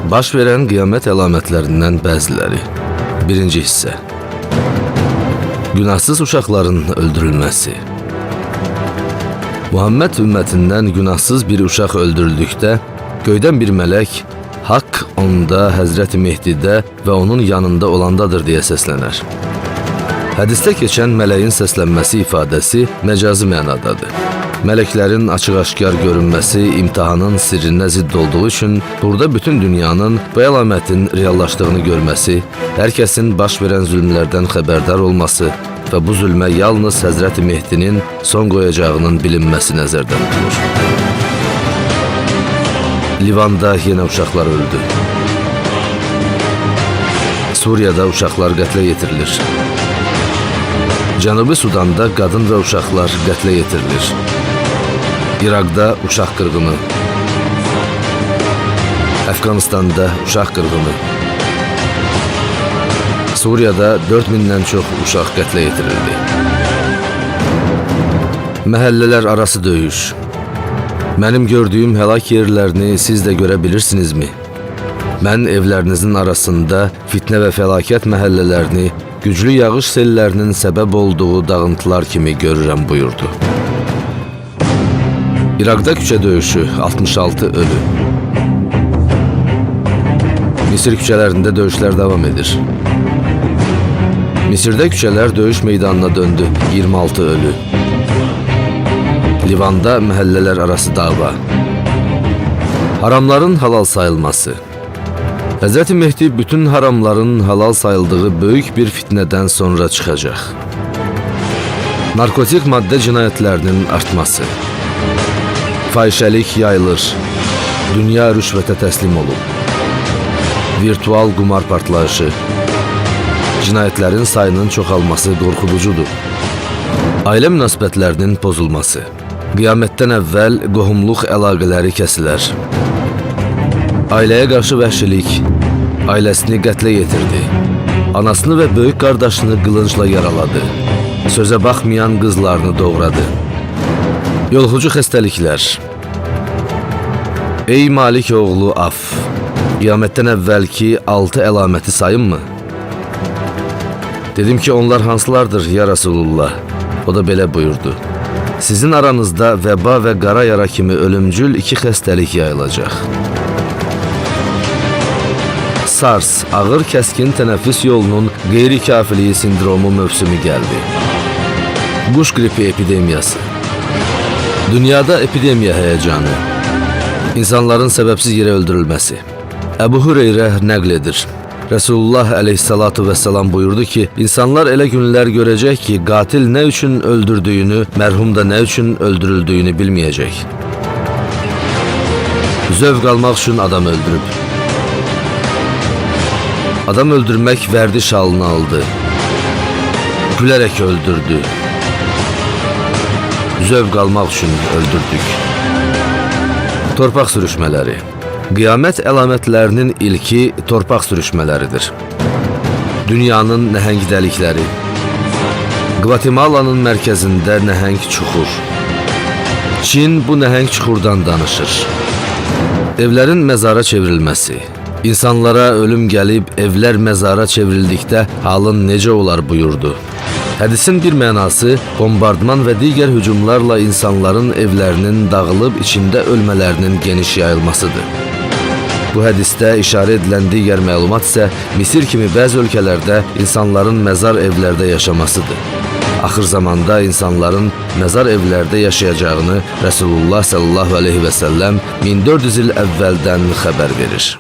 Baş verən qiyamət əlamətlərindən bəziləri. Birinci hissə. Günahsız uşaqların öldürülməsi. Muhammed ümmətindən günahsız bir uşaq öldürüldükdə, göydən bir mələk, haqq onda, Həzrəti Mehdidə və onun yanında olandadır deyə səslənər. Hədisdə keçən mələyin səslənməsi ifadəsi məcazi mənadadır. Mələklərin açıq-aşkar görünməsi imtahanın sirrinə zidd olduğu üçün burada bütün dünyanın bu əlamətin reallaşdığını görməsi, hər kəsin baş verən zülmlərdən xəbərdar olması və bu zülmə yalnız Həzrəti Mehdinin son qoyacağının bilinməsi nəzərdə tutulur. Livanda yenə uşaqlar öldü. Suriyada uşaqlar qətlə yetirilir. Cənubi Sudanda qadın və uşaqlar qətlə yetirilir. İraqda uşaq qırğını. Əfqanistanda uşaq qırğını. Suriyada 4000-dən çox uşaq qətlə yetirildi. Məhəllələr arası döyüş. Mənim gördüyüm həlak yerlərini siz də görə bilirsinizmi? Mən evlərinizin arasında fitnə və fəlakət məhəllələrini güclü yağış sellərinin səbəb olduğu dağıntılar kimi görürəm buyurdu. İraqda küçə döyüşü, 66 ölü. Misir küçələrində döyüşlər davam edir. Misirdə küçələr döyüş meydanına döndü, 26 ölü. Livanda məhəllələr arası dava. Haramların halal sayılması. Həzrəti Mehdi bütün haramların halal sayıldığı böyük bir fitnədən sonra çıxacaq. Narkotik maddə cinayətlərinin artması. Fahişəlik yayılır. Dünya rüşvətə təslim olub. Virtual qumar partlayışı. Cinayətlərin sayının çoxalması qorxuducudur. Ailə münasibətlərinin pozulması. Qiyamətdən əvvəl qohumluq əlaqələri kəsilər. Ailəyə qarşı vəhşilik. Ailəsini qətlə yetirdi. Anasını və böyük qardaşını qılıncla yaraladı. Sözə baxmayan qızlarını doğradı. Yoluxucu xəstəliklər. Ey Malik oğlu Af, qiyamətdən əvvəlki 6 əlaməti sayınmı? Dedim ki, onlar hansılardır ya Rasulullah? O da belə buyurdu. Sizin aranızda vəba və qara yara kimi ölümcül 2 xəstəlik yayılacaq. SARS, ağır kəskin tənəffüs yolunun qeyri-kafiliyi sindromu mövsümü gəldi. Quş qripi epidemiyası. Dünyada epidemiya həyəcanı. İnsanların səbəbsiz yerə öldürülməsi. Əbu Hüreyrə nəql edir. Resulullah əleyhissalatu vesselam buyurdu ki, insanlar elə günlər görəcək ki, qatil nə üçün öldürdüyünü, mərhum da nə üçün öldürüldüyünü bilməyəcək. Zövq almaq üçün adam öldürüb. Adam öldürmək vərdiş halını aldı. Gülərək öldürdü. Zövq almaq üçün öldürdük. Torpaq sürüşmələri. Qiyamət əlamətlərinin ilki torpaq sürüşmələridir. Dünyanın nəhəng dəlikləri. Qvatemalanın mərkəzində nəhəng çuxur. Çin bu nəhəng çuxurdan danışır. Evlərin məzara çevrilməsi. İnsanlara ölüm gəlib, evlər məzara çevrildikdə halın necə olar buyurdu. Hədisin bir mənası bombardman və digər hücumlarla insanların evlərinin dağılıb içində ölmələrinin geniş yayılmasıdır. Bu hədisdə işarə edilən digər məlumat isə Misir kimi bəzi ölkələrdə insanların məzar evlərdə yaşamasıdır. Axır zamanda insanların məzar evlərdə yaşayacağını Resulullah sallallahu aleyhi və səlləm 1400 il əvvəldən xəbər verir.